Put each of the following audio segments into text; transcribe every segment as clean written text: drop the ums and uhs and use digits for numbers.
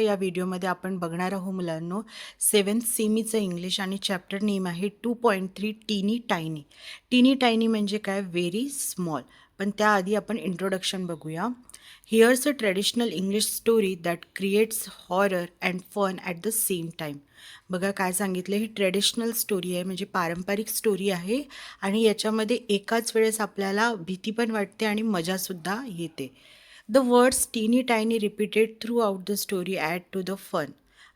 या व्हिडिओमध्ये आपण बघणार आहोत मुलांनो 7th सेमीचं इंग्लिश आणि चॅप्टर नेम आहे 2.3 टीनी टायनी. टीनी टायनी म्हणजे काय? Very small. पण त्याआधी आपण इंट्रोडक्शन बघूया. Here's a traditional English story that creates horror and fun at the same time. बघा काय सांगितलं, ही ट्रेडिशनल स्टोरी आहे म्हणजे पारंपरिक स्टोरी आहे आणि याच्यामध्ये एकाच वेळेस आपल्याला भीती पण वाटते आणि मजासुद्धा येते. The words teeny tiny repeated throughout the story add to the fun.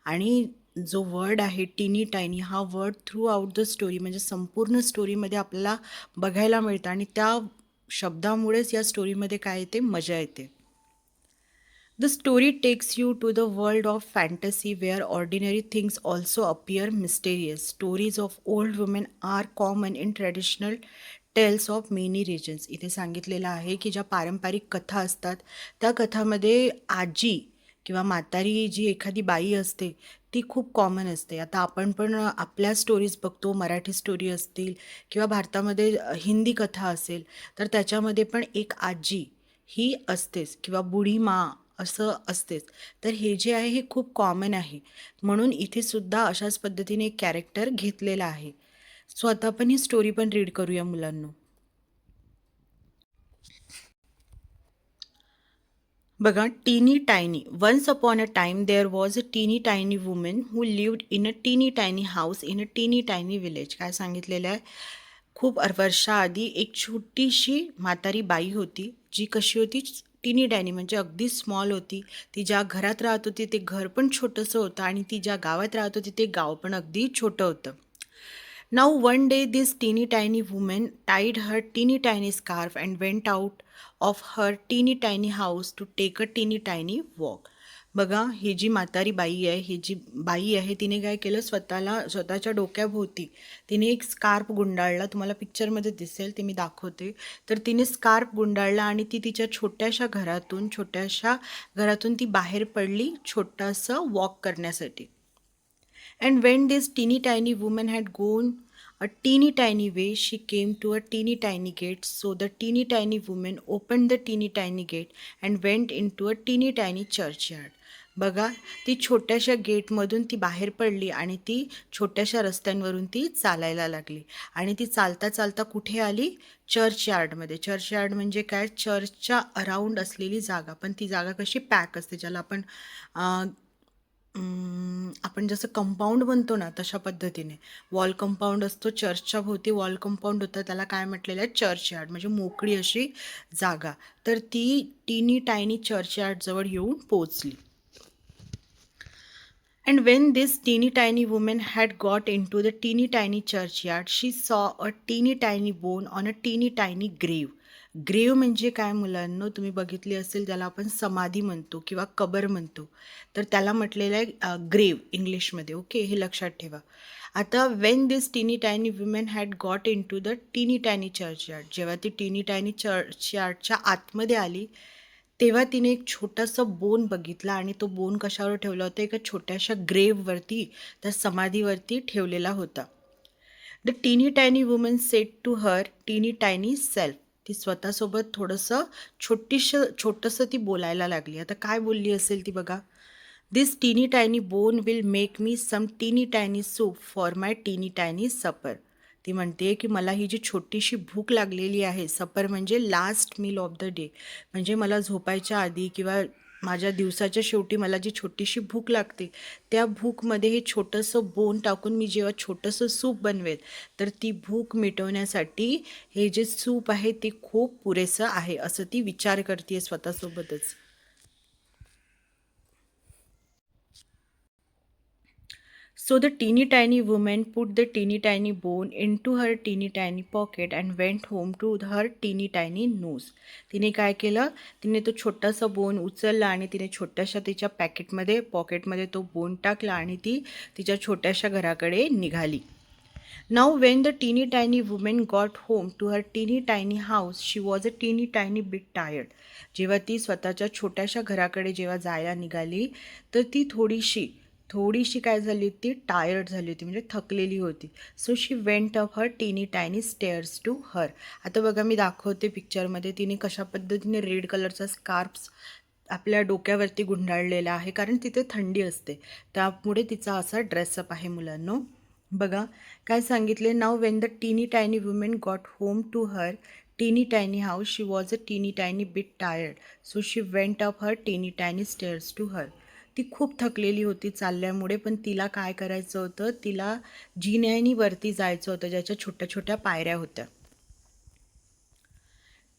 आणि जो वर्ड आहे टीनी टायनी हा word throughout the story म्हणजे संपूर्ण स्टोरीमध्ये आपल्याला बघायला मिळतं आणि त्या शब्दामुळेच या स्टोरीमध्ये काय येते? मजा येते. The story takes you to the world of fantasy where ordinary things also appear mysterious. Stories of old women are common in traditional tales of many regions. इथे सांगितलेलं आहे की ज्या पारंपरिक कथा असतात त्या कथामध्ये आजी किंवा म्हातारी जी एखादी बाई असते ती खूप कॉमन असते. आता आपण पण आपल्या स्टोरीज बघतो, मराठी स्टोरी असतील किंवा भारतामध्ये हिंदी कथा असेल तर त्याच्यामध्ये पण एक आजी ही असतेच किंवा बुढी मा असं असतेच. तर हे जे आहे हे खूप कॉमन आहे. म्हणून इथे सुद्धा अशाच पद्धतीने एक कॅरेक्टर घेतलेला आहे. सो आता आपण ही स्टोरी पण रीड करूया मुलांनो. बघा, teeny tiny. Once upon a time there was a teeny tiny woman who lived in a teeny tiny house in a teeny tiny village. काय सांगितलेलं आहे? खूप वर्षाआधी एक छोटीशी म्हातारी बाई होती जी कशी होती? टीनी टायनी म्हणजे अगदी स्मॉल होती. ती ज्या घरात राहत होती ते घर पण छोटंसं होतं आणि ती ज्या गावात राहत होती ते गाव पण अगदी छोटं होतं. Now, one day, this teeny tiny woman tied her teeny tiny scarf and went out of her teeny tiny house to take a teeny tiny walk. बघा, ही जी म्हातारी बाई आहे, ही जी बाई आहे तिने काय केलं? स्वतःच्या डोक्याभोवती तिने एक स्कार्फ गुंडाळला. तुम्हाला पिक्चरमध्ये दिसेल, ते मी दाखवते. तर तिने स्कार्फ गुंडाळला आणि ती तिच्या छोट्याशा घरातून ती बाहेर पडली छोटासा वॉक करण्यासाठी. And when this teeny tiny woman had gone a teeny tiny way, she came to a teeny tiny gate. So the teeny tiny woman opened the teeny tiny gate and went into a teeny tiny churchyard. बघा, ती छोट्याशा गेटमधून ती बाहेर पडली आणि ती छोट्याशा रस्त्यांवरून ती चालायला लागली आणि ती चालता चालता कुठे आली? चर्चयार्डमध्ये. चर्चयार्ड म्हणजे काय? चर्चच्या अराउंड असलेली जागा. पण ती जागा कशी पॅक असते, ज्याला आपण जसं कंपाऊंड म्हणतो ना तशा पद्धतीने वॉल कंपाऊंड असतो. चर्चच्या भोवती वॉल कंपाऊंड होतं, त्याला काय म्हटलेलं आहे? चर्चयार्ड म्हणजे मोकळी अशी जागा. तर ती टीनी टायनी चर्चयार्डजवळ येऊन पोचली. And when this teeny tiny woman had got into the teeny tiny churchyard, she saw a teeny tiny bone on a teeny tiny grave. ग्रेव म्हणजे काय मुलांनो? तुम्ही बघितली असेल, त्याला आपण समाधी म्हणतो किंवा कबर म्हणतो. तर त्याला म्हटलेलं आहे ग्रेव इंग्लिशमध्ये. ओके, हे लक्षात ठेवा. आता when this teeny tiny women had got in to the teeny tiny churchyard, जेव्हा ती टीनी टायनी चर्चयार्डच्या आतमध्ये आली तेव्हा तिने एक छोटासा बोन बघितला आणि तो बोन कशावर ठेवला होता? एका छोट्याशा ग्रेववरती, त्या समाधीवरती ठेवलेला होता. The teeny tiny woman said to her teeny tiny self. ती स्वतःसोबत थोडंसं छोटंसं ती बोलायला लागली. आता काय बोलली असेल ती बघा. This teeny tiny bone will make me some teeny tiny soup for माय टीनी टायनी सपर. ती म्हणते की मला ही जी छोटीशी भूक लागलेली आहे, सपर म्हणजे last meal of the day, म्हणजे मला झोपायच्या आधी किंवा माझ्या दिवसाच्या शेवटी मला जी छोटीशी भूक लागते त्या भूकमध्ये हे छोटंसं बोन टाकून मी जेव्हा छोटंसं सूप बनवेल तर ती भूक मिटवण्यासाठी हे जे सूप आहे ते खूप पुरेसं आहे, असं ती विचार करते स्वतःसोबतच. So the teeny tiny woman put the teeny tiny bone into her teeny tiny pocket and went home to her teeny tiny nose. तिने काय केलं? तिने तो छोटासा बोन उचलला आणि तिने छोट्याशा तिच्या पॉकेटमध्ये तो बोन टाकला आणि ती तिच्या छोट्याशा घराकडे निघाली. Now when the teeny tiny woman got home to her teeny tiny house, she was a teeny tiny bit tired. जेव्हा ती स्वतःच्या छोट्याशा घराकडे जेव्हा जायला निघाली तर ती थोडीशी काय झाली होती? टायर्ड झाली होती, म्हणजे थकलेली होती. So she went up her teeny tiny stairs to her. आता बघा, मी दाखवते पिक्चरमध्ये तिने कशा पद्धतीने रेड कलरचा आपल्या डोक्यावरती गुंडाळलेला आहे, कारण तिथे थंडी असते. त्यामुळे तिचा असा ड्रेसअप आहे मुलांनो. बघा काय सांगितले. Now when the teeny tiny women got home to her teeny tiny house she was a teeny tiny bit tired, so she went up her teeny tiny stairs to her. ती खूप थकलेली होती चालल्यामुळे, पण तिला काय करायचं होतं, तिला जिन्यानी वरती जायचं होतं, ज्याच्या छोट्या छोट्या पायऱ्या होत्या.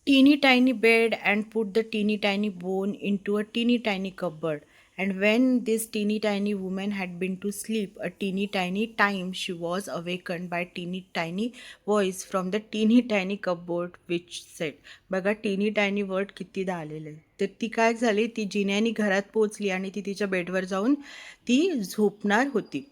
teeny tiny bed and put the teeny tiny bone into a teeny tiny cupboard. And when this teeny tiny woman had been to sleep a teeny tiny time, she was awakened by teeny tiny voice from the teeny tiny cupboard which said, बघा teeny tiny word कितीदा आलेलं आहे. तर ती काय झाली, ती जिन्यानी घरात पोचली आणि ती तिच्या बेडवर जाऊन ती झोपणार होती.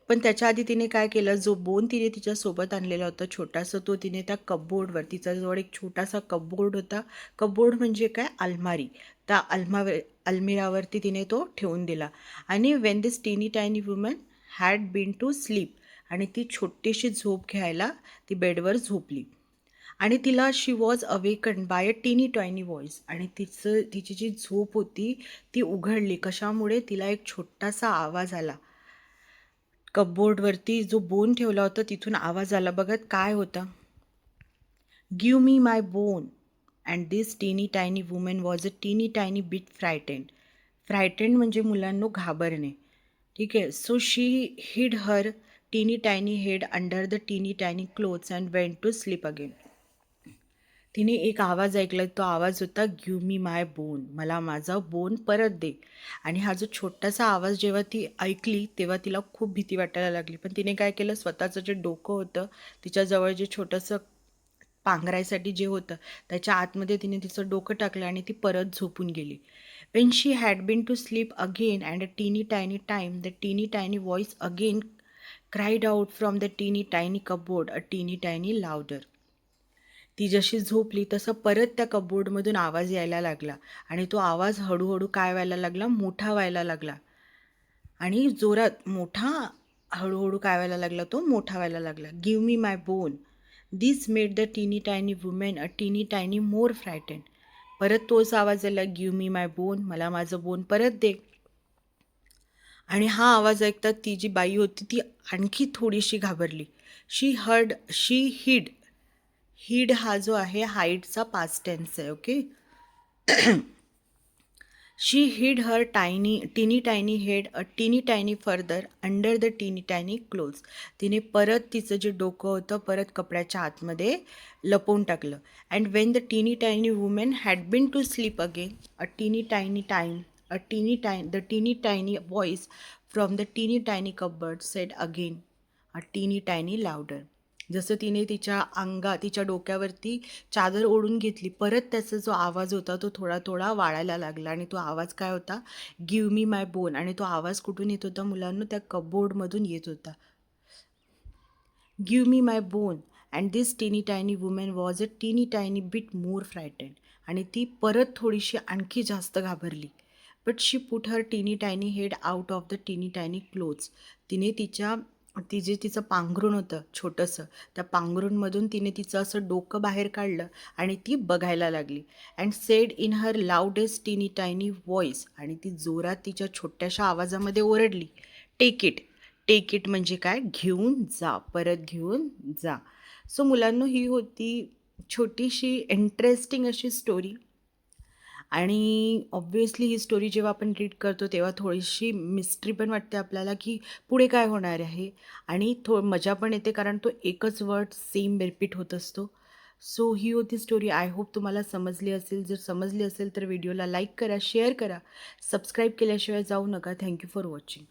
पण त्याच्या आधी तिने काय केलं, जो बोन तिने तिच्यासोबत आणलेला होता छोटासा, तो तिने त्या कपबोर्डवर, तिच्याजवळ एक छोटासा कपबोर्ड होता. कपबोर्ड म्हणजे काय, अलमारी. त्या अलमिरावरती तिने तो ठेवून दिला. आणि when this teeny tiny woman had been to sleep, आणि ती छोटीशी झोप घ्यायला ती बेडवर झोपली. आणि तिला शी was awaken bye a teeny tiny voice, आणि तिची जी झोप होती ती उघडली. कशामुळे, तिला एक छोटासा आवाज आला. कपबोर्डवरती जो बोन ठेवला होता तिथून आवाज आला. बघत काय होता, give me my bone. And this teeny tiny women was a teeny tiny bit फ्रायटेंड. फ्रायटेंड म्हणजे मुलांनो घाबरणे. ठीक आहे. So she hid her teeny tiny head under the teeny tiny clothes and went to sleep again. तिने एक आवाज ऐकला. तो आवाज होता, गिव मी माय बोन, मला माझा बोन परत दे. आणि हा जो छोटासा आवाज जेव्हा ती ऐकली तेव्हा तिला खूप भीती वाटायला लागली. पण तिने काय केलं, स्वतःचं जे डोकं होतं तिच्याजवळ, जे छोटंसं पांघरायसाठी जे होतं, त्याच्या आतमध्ये तिने तिचं डोकं टाकलं आणि ती परत झोपून गेली. When she had been to sleep again and a teeny tiny time the teeny tiny voice again cried out from the teeny tiny cupboard a teeny tiny louder. ती जशी झोपली तसं परत त्या कपबोर्डमधून आवाज यायला लागला. आणि तो आवाज हळूहळू काय व्हायला लागला, मोठा व्हायला लागला. आणि जोरात मोठा, हळूहळू काय व्हायला लागला, तो मोठा व्हायला लागला. Give me my bone. This made the teeny tiny women a teeny tiny मोर फ्रायटेंड. परत तोच आवाज आला, गिव मी माय बोन, मला माझं बोन परत दे. आणि हा आवाज ऐकतात ती जी बाई होती ती आणखी थोडीशी घाबरली. शी हिड. हिड हा जो आहे हाईडचा पास्ट टेन्स आहे. Okay. She hid her teeny tiny head a teeny tiny further under the teeny tiny clothes. तिने परत तिचं जे डोकं होतं परत कपड्याच्या आतमध्ये लपवून टाकलं. And when the teeny tiny women had been to sleep again a teeny tiny time the teeny tiny voice from the teeny tiny cupboard said again a teeny tiny louder. जसं तिने तिच्या डोक्यावरती चादर ओढून घेतली, परत त्याचा जो आवाज होता तो थोडा थोडा वाढायला लागला. आणि तो आवाज काय होता, गिव मी माय बोन. आणि तो आवाज कुठून येत होता मुलांना, त्या कपबोर्डमधून येत होता. Give me my bone. And this teeny tiny women was a teeny tiny bit more फ्रायटेंड. आणि ती परत थोडीशी आणखी जास्त घाबरली. But she put her teeny tiny head out of the teeny tiny clothes. तिने तिचं पांघरूण होतं छोटंसं, त्या पांघरूणमधून तिने तिचं असं डोकं बाहेर काढलं आणि ती बघायला लागली. अँड सेड इन हर लाऊडेस्ट टीनी टायनी व्हॉइस. आणि ती जोरात तिच्या छोट्याशा आवाजामध्ये ओरडली, टेक इट. टेक इट म्हणजे काय, घेऊन जा, परत घेऊन जा. सो मुलांनो, ही होती छोटीशी इंटरेस्टिंग अशी स्टोरी. आणि ऑब्व्हियसली ही स्टोरी जेव्हा आपण रीड करतो तेव्हा थोडीशी मिस्ट्री पण वाटते आपल्याला, की पुढे काय होणार आहे. आणि मजा पण येते, कारण तो एकच वर्ड सेम रिपीट होत असतो. सो ही होती स्टोरी. आय होप तुम्हाला समजली असेल. जर समजली असेल तर व्हिडिओला लाईक करा, शेअर करा, सबस्क्राईब केल्याशिवाय जाऊ नका. Thank you for watching.